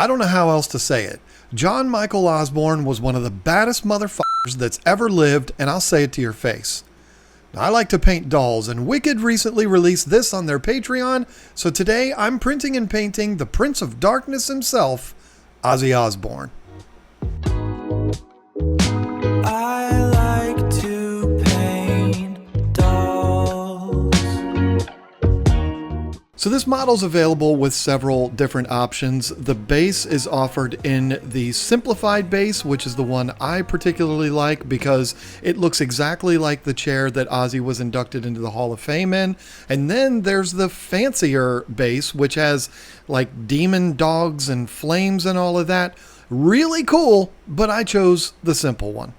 I don't know how else to say it. John Michael Osbourne was one of the baddest motherfuckers that's ever lived, and I'll say it to your face. Now, I like to paint dolls, and Wicked recently released this on their Patreon, so today I'm printing and painting the Prince of Darkness himself, Ozzy Osbourne. I like to paint dolls. So this model's available with several different options. The base is offered in the simplified base, which is the one I particularly like because it looks exactly like the chair that Ozzy was inducted into the Hall of Fame in. And then there's the fancier base, which has like demon dogs and flames and all of that. Really cool, but I chose the simple one.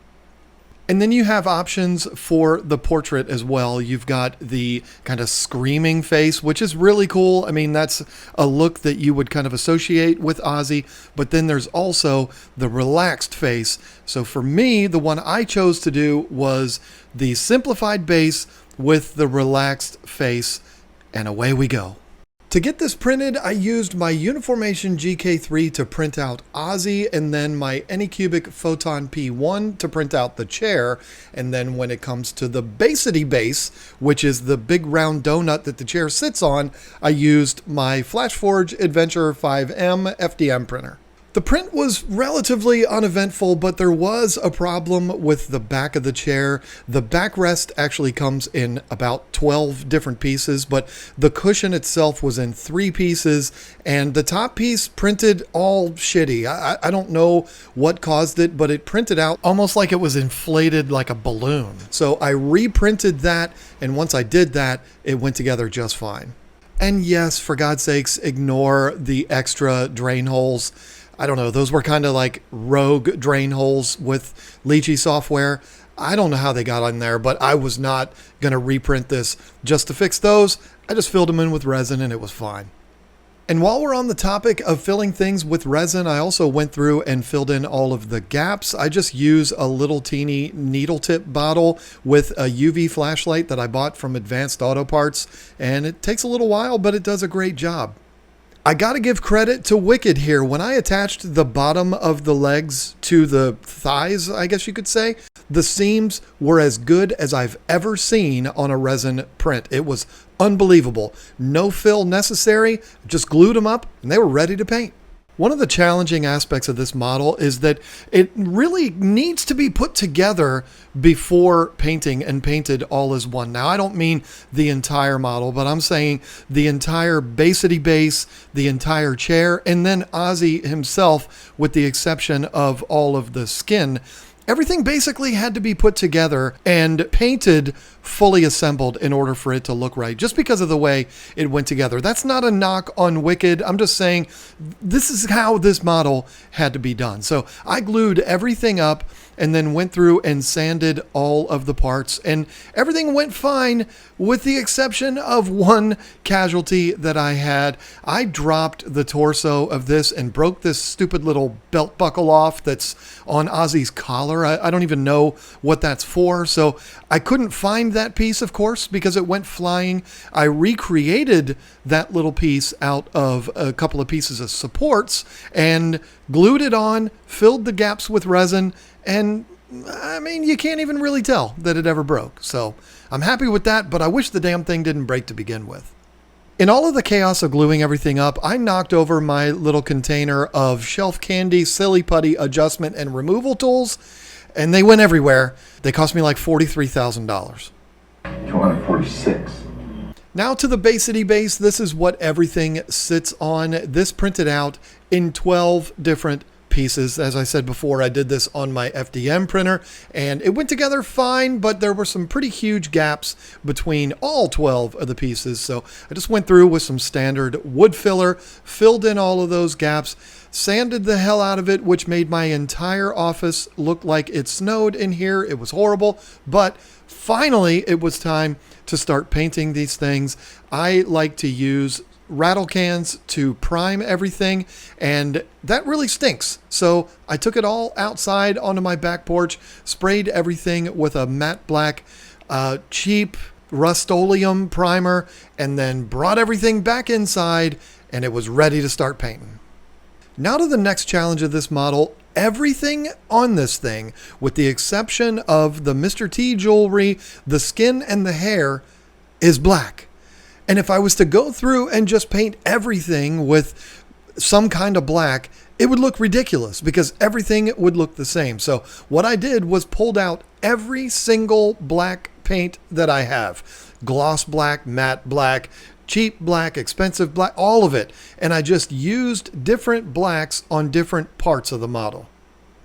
And then you have options for the portrait as well. You've got the kind of screaming face, which is really cool. I mean, that's a look that you would kind of associate with Ozzy. But then there's also the relaxed face. So for me, the one I chose to do was the simplified base with the relaxed face. And away we go. To get this printed, I used my Uniformation GK-3 to print out Ozzy, and then my Anycubic Photon P1 to print out the chair. And then when it comes to the Basity base, which is the big round donut that the chair sits on, I used my Flashforge Adventure 5M FDM printer. The print was relatively uneventful, but there was a problem with the back of the chair. The backrest actually comes in about 12 different pieces, but the cushion itself was in 3 pieces, and the top piece printed all shitty. I don't know what caused it, but it printed out almost like it was inflated like a balloon. So I reprinted that, and once I did that, it went together just fine. And yes, for God's sakes, ignore the extra drain holes. I don't know, those were kind of like rogue drain holes with Lychee software. I don't know how they got on there, but I was not going to reprint this just to fix those. I just filled them in with resin and it was fine. And while we're on the topic of filling things with resin, I also went through and filled in all of the gaps. I just use a little teeny needle tip bottle with a UV flashlight that I bought from Advanced Auto Parts, and it takes a little while, but it does a great job. I gotta give credit to Wicked here. When I attached the bottom of the legs to the thighs, I guess you could say, the seams were as good as I've ever seen on a resin print. It was unbelievable. No fill necessary, just glued them up and they were ready to paint. One of the challenging aspects of this model is that it really needs to be put together before painting and painted all as one. Now, I don't mean the entire model, but I'm saying the entire Basity base, the entire chair, and then Ozzy himself, with the exception of all of the skin. Everything basically had to be put together and painted fully assembled in order for it to look right, just because of the way it went together. That's not a knock on Wicked. I'm just saying this is how this model had to be done. So I glued everything up and then went through and sanded all of the parts, and everything went fine with the exception of one casualty that I had. I dropped the torso of this and broke this stupid little belt buckle off that's on Ozzy's collar. I don't even know what that's for. So I couldn't find that piece, of course, because it went flying. I recreated that little piece out of a couple of pieces of supports and glued it on, filled the gaps with resin, and I mean, you can't even really tell that it ever broke. So I'm happy with that, but I wish the damn thing didn't break to begin with. In all of the chaos of gluing everything up, I knocked over my little container of shelf candy, silly putty adjustment and removal tools, and they went everywhere. They cost me like $43,000. 246. Now to the Basity base. This is what everything sits on. This printed out in 12 different pieces. As I said before, I did this on my FDM printer and it went together fine, but there were some pretty huge gaps between all 12 of the pieces. So I just went through with some standard wood filler, filled in all of those gaps, sanded the hell out of it, which made my entire office look like it snowed in here. It was horrible, but finally it was time to start painting these things. I like to use rattle cans to prime everything, and that really stinks. So I took it all outside onto my back porch, sprayed everything with a matte black cheap Rust-Oleum primer, and then brought everything back inside, and it was ready to start painting. Now to the next challenge of this model. Everything on this thing, with the exception of the Mr. T jewelry, the skin, and the hair, is black. And if I was to go through and just paint everything with some kind of black, it would look ridiculous because everything would look the same. So what I did was pulled out every single black paint that I have. Gloss black, matte black, cheap black, expensive black, all of it. And I just used different blacks on different parts of the model.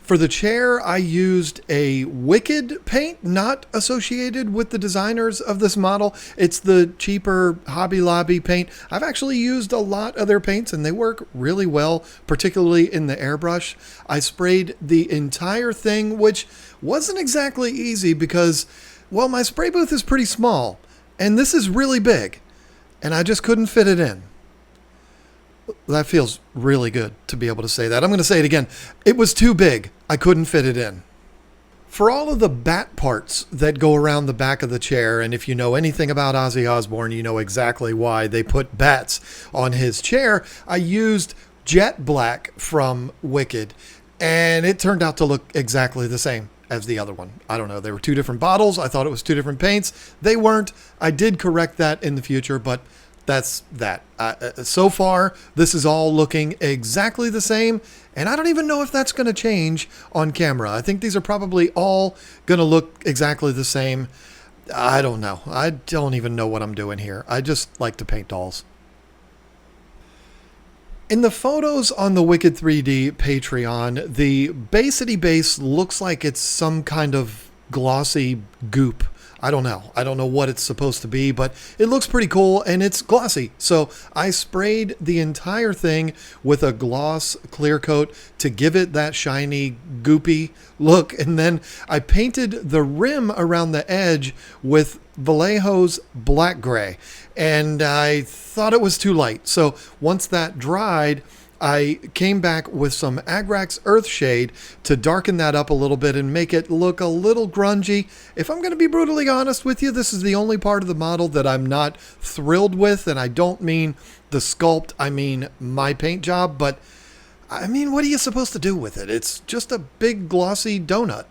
For the chair, I used a Wicked paint, not associated with the designers of this model. It's the cheaper Hobby Lobby paint. I've actually used a lot of their paints and they work really well, particularly in the airbrush. I sprayed the entire thing, which wasn't exactly easy because, well, my spray booth is pretty small and this is really big and I just couldn't fit it in. That feels really good to be able to say that. I'm going to say it again. It was too big. I couldn't fit it in. For all of the bat parts that go around the back of the chair, and if you know anything about Ozzy Osbourne, you know exactly why they put bats on his chair, I used jet black from Wicked, and it turned out to look exactly the same as the other one. I don't know. They were two different bottles. I thought it was two different paints. They weren't. I did correct that in the future, but that's that. So far, this is all looking exactly the same, and I don't even know if that's going to change on camera. I think these are probably all going to look exactly the same. I don't know. I don't even know what I'm doing here. I just like to paint dolls. In the photos on the Wicked 3D Patreon, the Basity base looks like it's some kind of glossy goop. I don't know. I don't know what it's supposed to be, but it looks pretty cool and it's glossy. So I sprayed the entire thing with a gloss clear coat to give it that shiny, goopy look. And then I painted the rim around the edge with Vallejo's black gray. And I thought it was too light. So once that dried, I came back with some Agrax Earthshade to darken that up a little bit and make it look a little grungy. If I'm going to be brutally honest with you, this is the only part of the model that I'm not thrilled with, and I don't mean the sculpt, I mean my paint job, but I mean, what are you supposed to do with it? It's just a big glossy donut.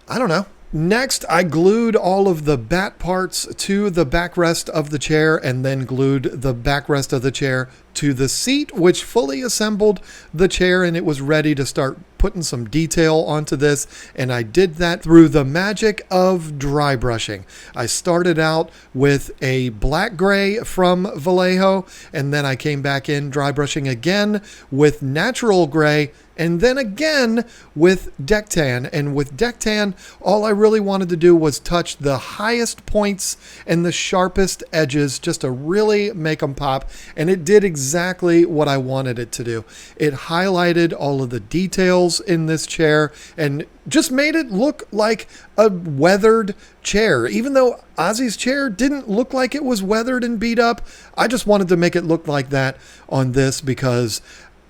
I don't know. Next, I glued all of the bat parts to the backrest of the chair and then glued the backrest of the chair to the seat, which fully assembled the chair, and it was ready to start putting some detail onto this. And I did that through the magic of dry brushing. I started out with a black gray from Vallejo, and then I came back in dry brushing again with natural gray, and then again with deck tan. And with deck tan, all I really wanted to do was touch the highest points and the sharpest edges just to really make them pop. And it did exactly what I wanted it to do. It highlighted all of the details in this chair and just made it look like a weathered chair. Even though Ozzy's chair didn't look like it was weathered and beat up, I just wanted to make it look like that on this because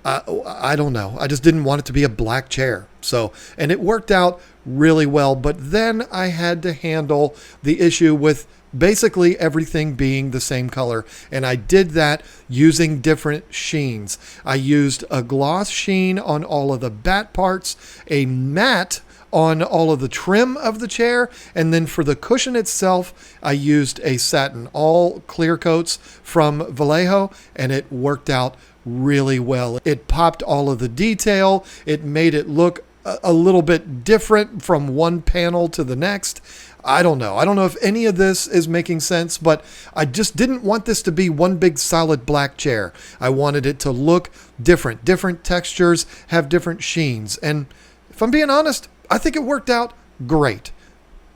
I don't know. I just didn't want it to be a black chair. So, and it worked out really well. But then I had to handle the issue with basically everything being the same color. And I did that using different sheens. I used a gloss sheen on all of the bat parts, a matte on all of the trim of the chair, and then for the cushion itself, I used a satin, all clear coats from Vallejo, and it worked out really well. It popped all of the detail. It made it look a little bit different from one panel to the next. I don't know. I don't know if any of this is making sense, but I just didn't want this to be one big solid black chair. I wanted it to look different. Different textures, have different sheens. And if I'm being honest, I think it worked out great.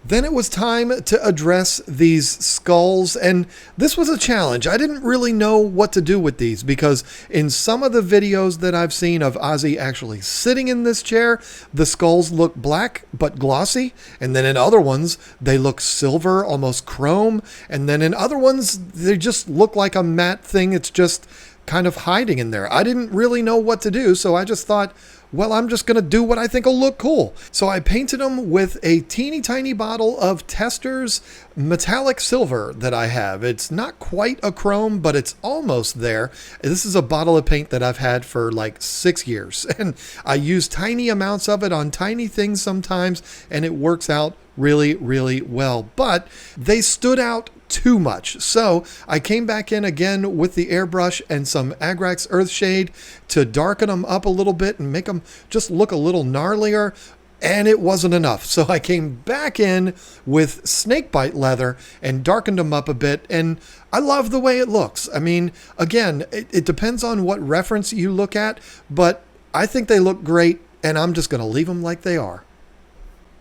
Then it was time to address these skulls, and this was a challenge. I didn't really know what to do with these because in some of the videos that I've seen of Ozzy actually sitting in this chair, the skulls look black but glossy, and then in other ones, they look silver, almost chrome, and then in other ones, they just look like a matte thing. It's just kind of hiding in there. I didn't really know what to do, so I just thought, well, I'm just going to do what I think will look cool. So I painted them with a teeny tiny bottle of Tester's metallic silver that I have. It's not quite a chrome, but it's almost there. This is a bottle of paint that I've had for like 6 years, and I use tiny amounts of it on tiny things sometimes, and it works out really, really well. But they stood out too much. So I came back in again with the airbrush and some Agrax Earthshade to darken them up a little bit and make them just look a little gnarlier. And it wasn't enough. So I came back in with snakebite leather and darkened them up a bit. And I love the way it looks. I mean, again, it depends on what reference you look at, but I think they look great, and I'm just going to leave them like they are.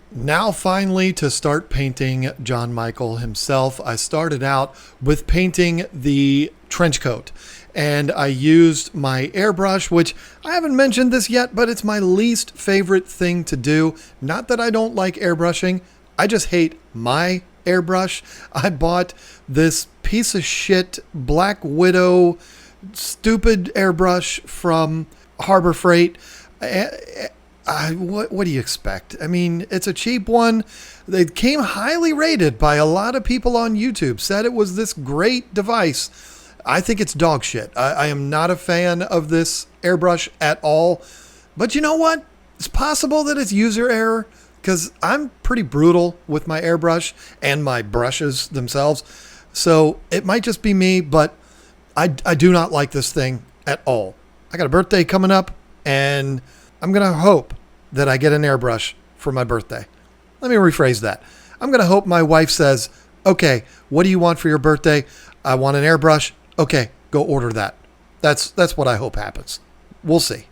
Now finally, to start painting John Michael himself, I started out with painting the trench coat, and I used my airbrush, which I haven't mentioned this yet, but it's my least favorite thing to do. Not that I don't like airbrushing, I just hate my airbrush. I bought this piece of shit Black Widow stupid airbrush from Harbor Freight. What do you expect? I mean, it's a cheap one. It came highly rated by a lot of people on YouTube, said it was this great device. I think it's dog shit. I am not a fan of this airbrush at all. But you know what? It's possible that it's user error, because I'm pretty brutal with my airbrush and my brushes themselves. So it might just be me, but I do not like this thing at all. I got a birthday coming up, and I'm going to hope that I get an airbrush for my birthday. Let me rephrase that. I'm going to hope my wife says, okay, what do you want for your birthday? I want an airbrush. Okay, go order that. That's what I hope happens. We'll see.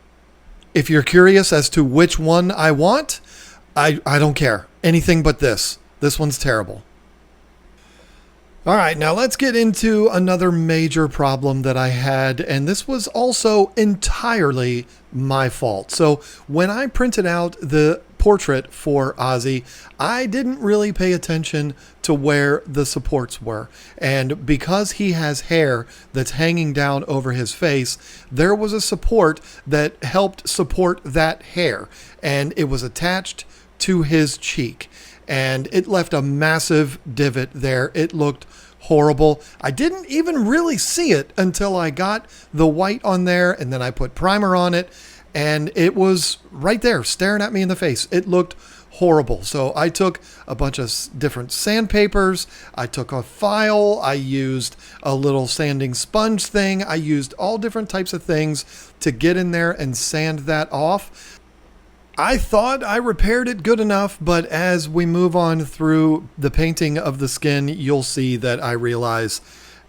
If you're curious as to which one I want, I don't care. Anything but this. This one's terrible. All right, now let's get into another major problem that I had, and this was also entirely my fault. So when I printed out the portrait for Ozzy, I didn't really pay attention to where the supports were. And because he has hair that's hanging down over his face, there was a support that helped support that hair, and it was attached to his cheek. And it left a massive divot there. It looked horrible. I didn't even really see it until I got the white on there, and then I put primer on it, and it was right there staring at me in the face. It looked horrible. So I took a bunch of different sandpapers. I took a file. I used a little sanding sponge thing. I used all different types of things to get in there and sand that off. I thought I repaired it good enough, but as we move on through the painting of the skin, you'll see that I realize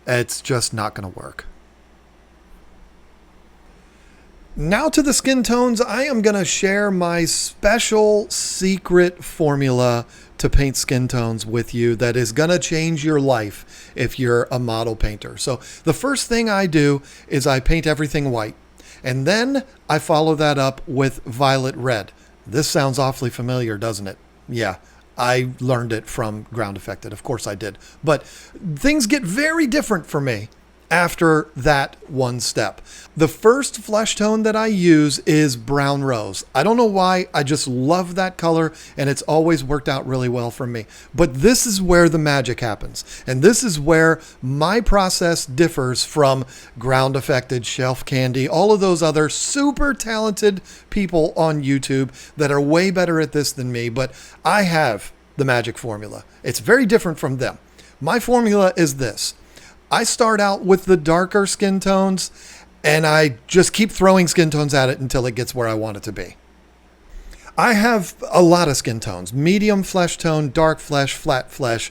it's just not going to work. Now to the skin tones, I am going to share my special secret formula to paint skin tones with you that is going to change your life if you're a model painter. So the first thing I do is I paint everything white. And then I follow that up with violet red. This sounds awfully familiar, doesn't it? Yeah, I learned it from Ground Affected. Of course I did. But things get very different for me after that one step. The first flesh tone that I use is brown rose. I don't know why, I just love that color, and it's always worked out really well for me. But this is where the magic happens, and this is where my process differs from Ground Affected, Shelf Candy, all of those other super talented people on YouTube that are way better at this than me. But I have the magic formula. It's very different from them. My formula is this. I start out with the darker skin tones, and I just keep throwing skin tones at it until it gets where I want it to be. I have a lot of skin tones: medium flesh tone, dark flesh, flat flesh,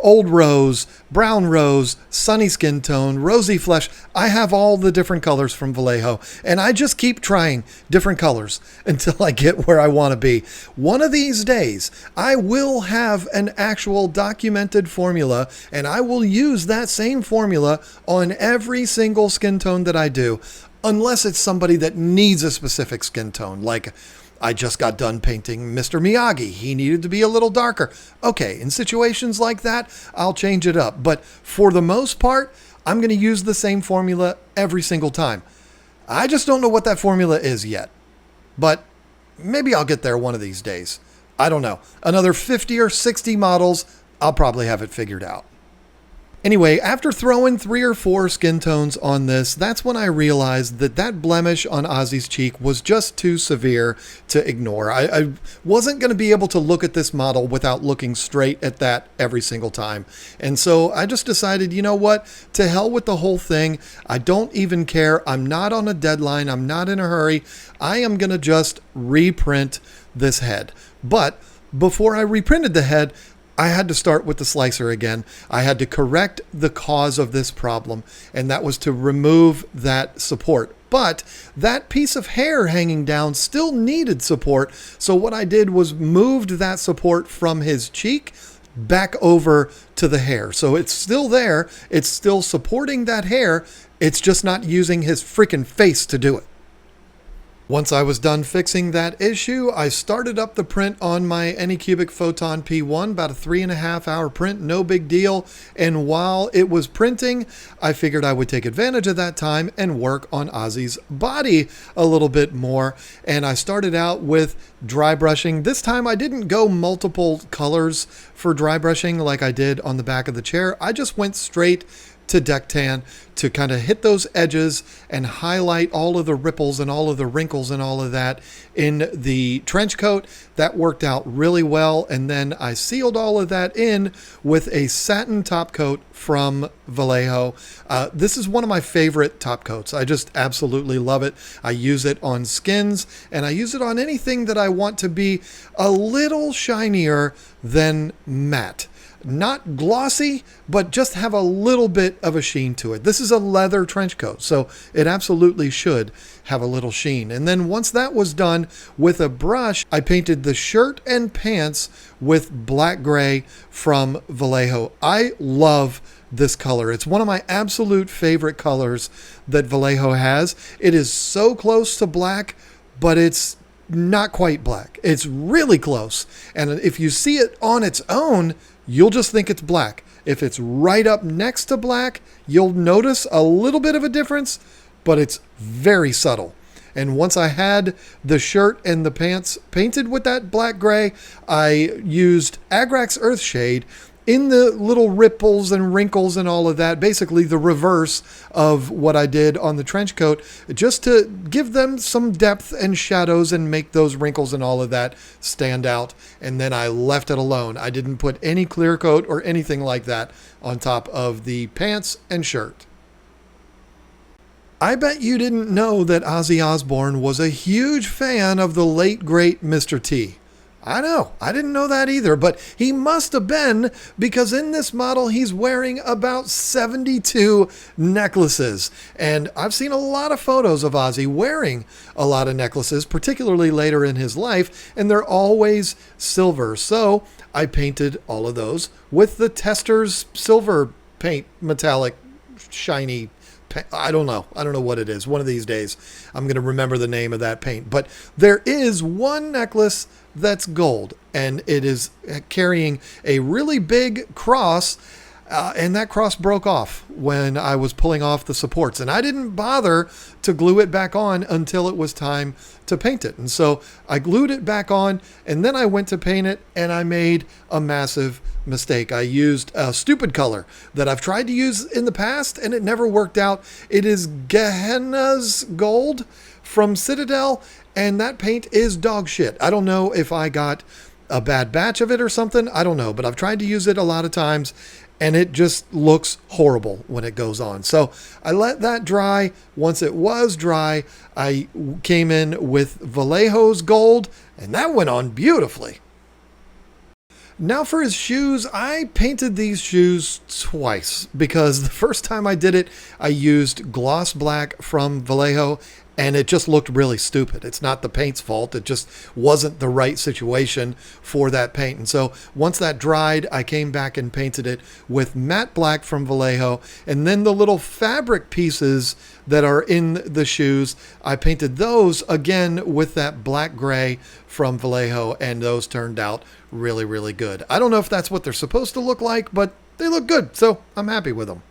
old rose, brown rose, sunny skin tone, rosy flesh. I have all the different colors from Vallejo, and I just keep trying different colors until I get where I want to be. One of these days, I will have an actual documented formula, and I will use that same formula on every single skin tone that I do, unless it's somebody that needs a specific skin tone, like I just got done painting Mr. Miyagi. He needed to be a little darker. Okay, in situations like that, I'll change it up. But for the most part, I'm going to use the same formula every single time. I just don't know what that formula is yet. But maybe I'll get there one of these days. I don't know. Another 50 or 60 models, I'll probably have it figured out. Anyway, after throwing 3 or 4 skin tones on this, that's when I realized that that blemish on Ozzy's cheek was just too severe to ignore. I wasn't going to be able to look at this model without looking straight at that every single time. And so I just decided, you know what? To hell with the whole thing. I don't even care. I'm not on a deadline. I'm not in a hurry. I am going to just reprint this head. But before I reprinted the head, I had to start with the slicer again. I had to correct the cause of this problem, and that was to remove that support. But that piece of hair hanging down still needed support, so what I did was moved that support from his cheek back over to the hair. So it's still there, it's still supporting that hair, it's just not using his freaking face to do it. Once I was done fixing that issue, I started up the print on my Anycubic Photon P1, about a 3.5 hour print, no big deal. And while it was printing, I figured I would take advantage of that time and work on Ozzy's body a little bit more. And I started out with dry brushing. This time I didn't go multiple colors for dry brushing like I did on the back of the chair. I just went straight to deck tan to kind of hit those edges and highlight all of the ripples and all of the wrinkles and all of that in the trench coat. That worked out really well. And then I sealed all of that in with a satin top coat from Vallejo. This is one of my favorite top coats. I just absolutely love it. I use it on skins and I use it on anything that I want to be a little shinier than matte. Not glossy, but just have a little bit of a sheen to it. This is a leather trench coat, so it absolutely should have a little sheen. And then once that was done with a brush, I painted the shirt and pants with black gray from Vallejo. I love this color. It's one of my absolute favorite colors that Vallejo has. It is so close to black, but it's not quite black. It's really close. And if you see it on its own, you'll just think it's black. If it's right up next to black, you'll notice a little bit of a difference, but it's very subtle. And once I had the shirt and the pants painted with that black gray, I used Agrax Earthshade in the little ripples and wrinkles and all of that, basically the reverse of what I did on the trench coat, just to give them some depth and shadows and make those wrinkles and all of that stand out. And then I left it alone. I didn't put any clear coat or anything like that on top of the pants and shirt. I bet you didn't know that Ozzy Osbourne was a huge fan of the late great Mr. T. I know, I didn't know that either, but he must have been, because in this model he's wearing about 72 necklaces. And I've seen a lot of photos of Ozzy wearing a lot of necklaces, particularly later in his life, and they're always silver. So I painted all of those with the Tester's silver paint, metallic, shiny. I don't know what it is. One of these days I'm going to remember the name of that paint. But there is one necklace that's gold, and it is carrying a really big cross, and that cross broke off when I was pulling off the supports, and I didn't bother to glue it back on until it was time to paint it. And so I glued it back on, and then I went to paint it, and I made a massive mistake. I used a stupid color that I've tried to use in the past, and it never worked out. It is Gehenna's Gold from Citadel, and that paint is dog shit. I don't know if I got a bad batch of it or something. I don't know, but I've tried to use it a lot of times, and it just looks horrible when it goes on. So I let that dry. Once it was dry, I came in with Vallejo's Gold, and that went on beautifully. Now for his shoes, I painted these shoes twice, because the first time I did it, I used gloss black from Vallejo, and it just looked really stupid. It's not the paint's fault. It just wasn't the right situation for that paint. And so once that dried, I came back and painted it with matte black from Vallejo. And then the little fabric pieces that are in the shoes, I painted those again with that black gray from Vallejo, and those turned out really, really good. I don't know if that's what they're supposed to look like, but they look good, so I'm happy with them.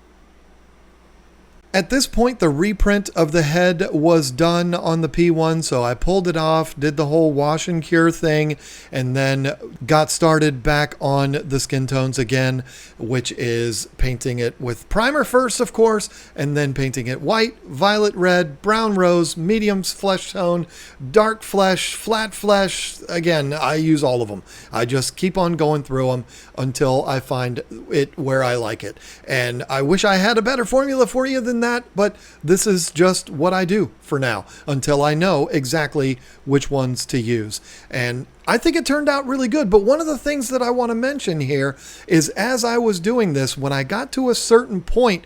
At this point, the reprint of the head was done on the P1, so I pulled it off, did the whole wash and cure thing, and then got started back on the skin tones again, which is painting it with primer first, of course, and then painting it white, violet red, brown rose, medium flesh tone, dark flesh, flat flesh. Again, I use all of them. I just keep on going through them until I find it where I like it. And I wish I had a better formula for you than that, but this is just what I do for now until I know exactly which ones to use. And I think it turned out really good. But one of the things that I want to mention here is as I was doing this, when I got to a certain point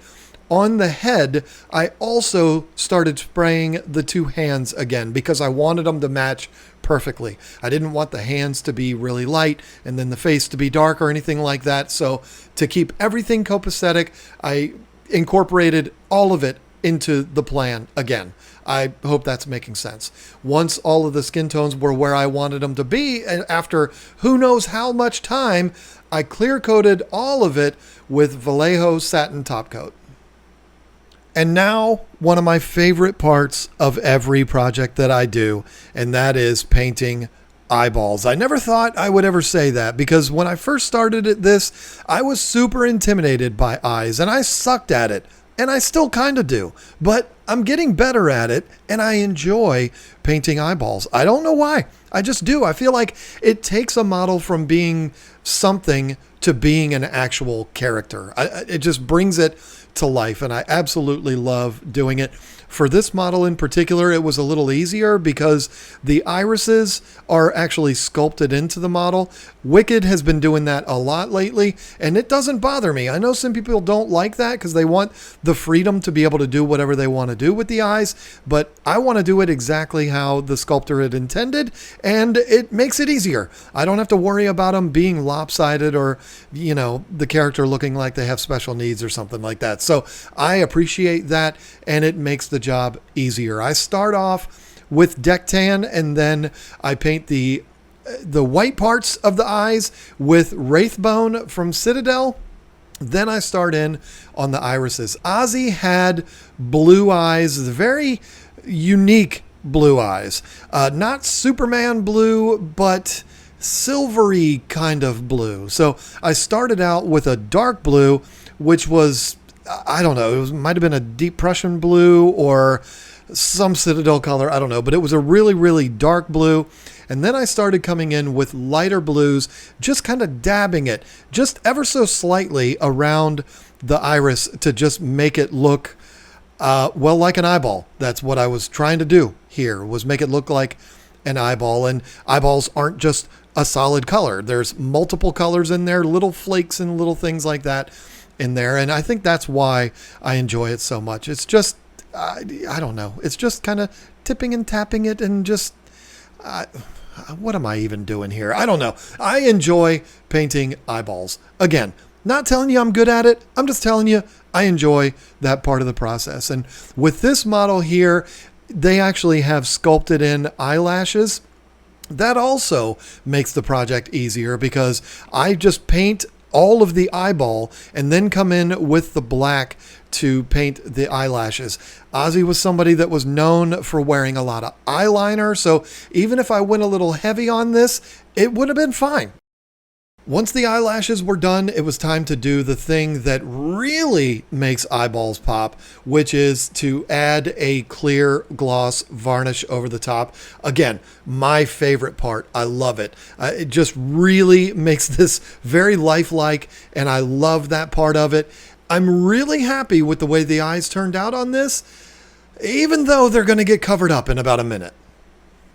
on the head, I also started spraying the two hands again because I wanted them to match perfectly. I didn't want the hands to be really light and then the face to be dark or anything like that. So to keep everything copacetic, I incorporated all of it into the plan again. I hope that's making sense. Once all of the skin tones were where I wanted them to be, and after who knows how much time, I clear coated all of it with Vallejo satin top coat. And now, one of my favorite parts of every project that I do, and that is painting eyeballs. I never thought I would ever say that because when I first started at this, I was super intimidated by eyes and I sucked at it. And I still kind of do, but I'm getting better at it and I enjoy painting eyeballs. I don't know why. I just do. I feel like it takes a model from being something to being an actual character. It just brings it to life and I absolutely love doing it. For this model in particular, it was a little easier because the irises are actually sculpted into the model. Wicked has been doing that a lot lately, and it doesn't bother me. I know some people don't like that because they want the freedom to be able to do whatever they want to do with the eyes, but I want to do it exactly how the sculptor had intended, and it makes it easier. I don't have to worry about them being lopsided or, you know, the character looking like they have special needs or something like that. So I appreciate that, and it makes the job easier. I start off with deck tan and then I paint the white parts of the eyes with Wraithbone from Citadel. Then I start in on the irises. Ozzy had blue eyes, very unique blue eyes. Not Superman blue, but silvery kind of blue. So I started out with a dark blue, which was, I don't know, it might have been a deep Prussian blue or some Citadel color. I don't know, but it was a really, really dark blue. And then I started coming in with lighter blues, just kind of dabbing it just ever so slightly around the iris to just make it look, well, like an eyeball. That's what I was trying to do here, was make it look like an eyeball. And eyeballs aren't just a solid color. There's multiple colors in there, little flakes and little things like that in there. And I think that's why I enjoy it so much. It's just, I don't know. It's just kind of tipping and tapping it and just, what am I even doing here? I don't know. I enjoy painting eyeballs. Again, not telling you I'm good at it. I'm just telling you I enjoy that part of the process. And with this model here, they actually have sculpted in eyelashes. That also makes the project easier because I just paint all of the eyeball and then come in with the black to paint the eyelashes. Ozzy was somebody that was known for wearing a lot of eyeliner, so even if I went a little heavy on this, it would have been fine. Once the eyelashes were done, it was time to do the thing that really makes eyeballs pop, which is to add a clear gloss varnish over the top. Again, my favorite part. I love it. It just really makes this very lifelike, and I love that part of it. I'm really happy with the way the eyes turned out on this, even though they're going to get covered up in about a minute.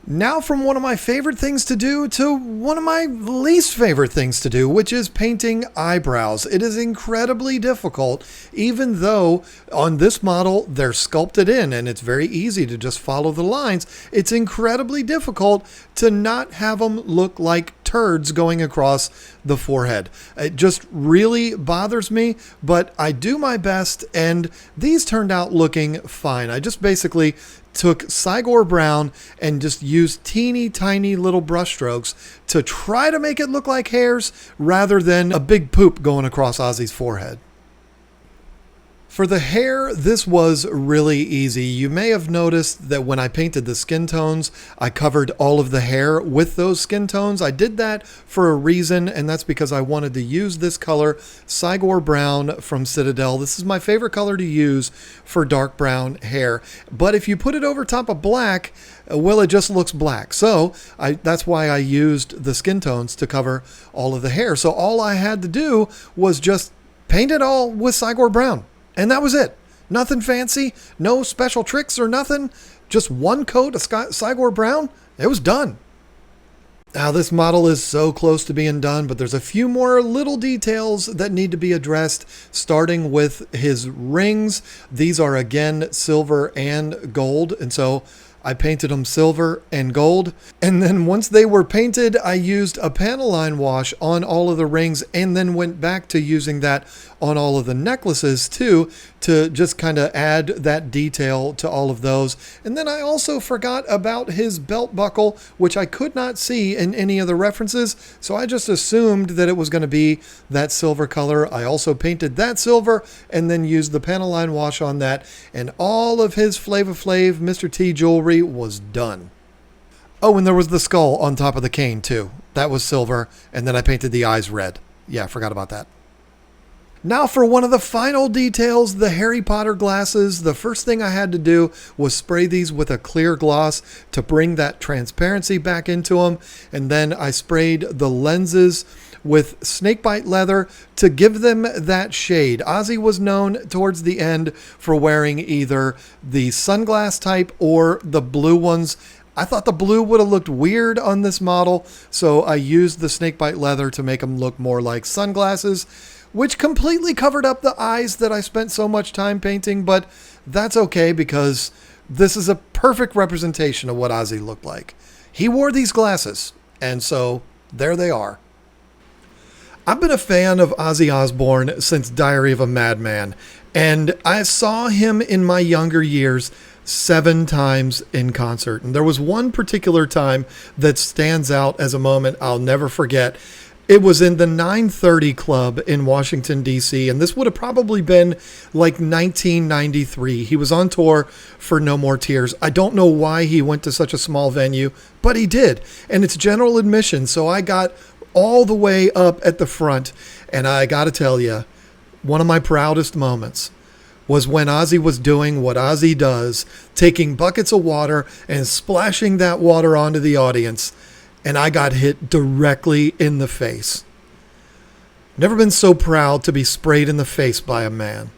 Now from one of my favorite things to do to one of my least favorite things to do, which is painting eyebrows. It is incredibly difficult, even though on this model they're sculpted in and it's very easy to just follow the lines. It's incredibly difficult to not have them look like turds going across the forehead. It just really bothers me, but I do my best and these turned out looking fine. I just basically took Sigor Brown and just used teeny tiny little brush strokes to try to make it look like hairs rather than a big poop going across Ozzy's forehead. For the hair, this was really easy. You may have noticed that when I painted the skin tones, I covered all of the hair with those skin tones. I did that for a reason, and that's because I wanted to use this color, Cygor Brown from Citadel. This is my favorite color to use for dark brown hair. But if you put it over top of black, well, it just looks black. So that's why I used the skin tones to cover all of the hair. So all I had to do was just paint it all with Cygor Brown. And that was it. Nothing fancy, no special tricks or nothing. Just one coat of Cygor Brown. It was done. Now this model is so close to being done, but there's a few more little details that need to be addressed, starting with his rings. These are again silver and gold, and so I painted them silver and gold. And then once they were painted, I used a panel line wash on all of the rings and then went back to using that on all of the necklaces too, to just kind of add that detail to all of those. And then I also forgot about his belt buckle, which I could not see in any of the references. So I just assumed that it was going to be that silver color. I also painted that silver and then used the panel line wash on that. And all of his Flava Flav Mr. T jewelry was done. Oh, and there was the skull on top of the cane too. That was silver. And then I painted the eyes red. Yeah, I forgot about that. Now for one of the final details, the Harry Potter glasses. The first thing I had to do was spray these with a clear gloss to bring that transparency back into them. And then I sprayed the lenses with snakebite leather to give them that shade. Ozzy was known towards the end for wearing either the sunglass type or the blue ones. I thought the blue would have looked weird on this model, so I used the snakebite leather to make them look more like sunglasses, which completely covered up the eyes that I spent so much time painting, but that's okay because this is a perfect representation of what Ozzy looked like. He wore these glasses, and so there they are. I've been a fan of Ozzy Osbourne since Diary of a Madman, and I saw him in my younger years 7 times in concert. And there was one particular time that stands out as a moment I'll never forget. It was in the 930 Club in Washington, D.C., and this would have probably been like 1993. He was on tour for No More Tears. I don't know why he went to such a small venue, but he did. And it's general admission, so I got all the way up at the front, and I got to tell you, one of my proudest moments was when Ozzy was doing what Ozzy does, taking buckets of water and splashing that water onto the audience. And I got hit directly in the face. Never been so proud to be sprayed in the face by a man.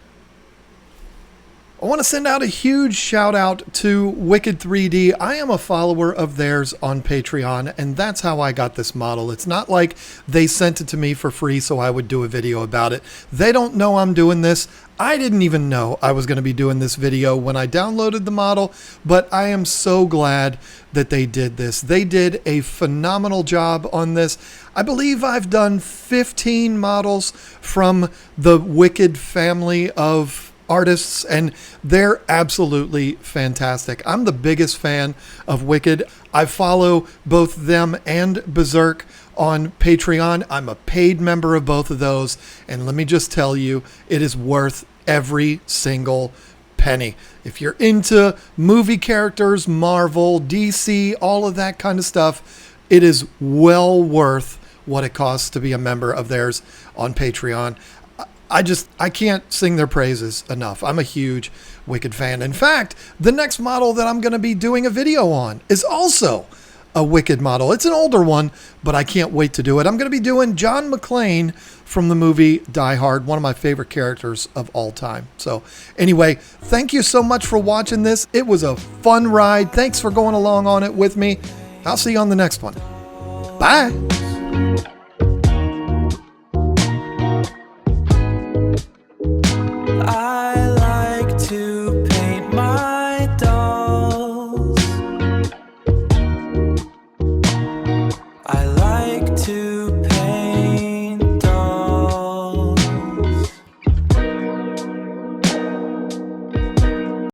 I want to send out a huge shout out to Wicked 3D. I am a follower of theirs on Patreon, and that's how I got this model. It's not like they sent it to me for free so I would do a video about it. They don't know I'm doing this. I didn't even know I was going to be doing this video when I downloaded the model, but I am so glad that they did this. They did a phenomenal job on this. I believe I've done 15 models from the Wicked family of artists, and they're absolutely fantastic. I'm the biggest fan of Wicked. I follow both them and Berserk on Patreon. I'm a paid member of both of those, and let me just tell you, it is worth every single penny. If you're into movie characters, Marvel, DC, all of that kind of stuff, it is well worth what it costs to be a member of theirs on Patreon. I can't sing their praises enough. I'm a huge Wicked fan. In fact, the next model that I'm going to be doing a video on is also a Wicked model. It's an older one, but I can't wait to do it. I'm going to be doing John McClane from the movie Die Hard, one of my favorite characters of all time. So anyway, thank you so much for watching this. It was a fun ride. Thanks for going along on it with me. I'll see you on the next one. Bye.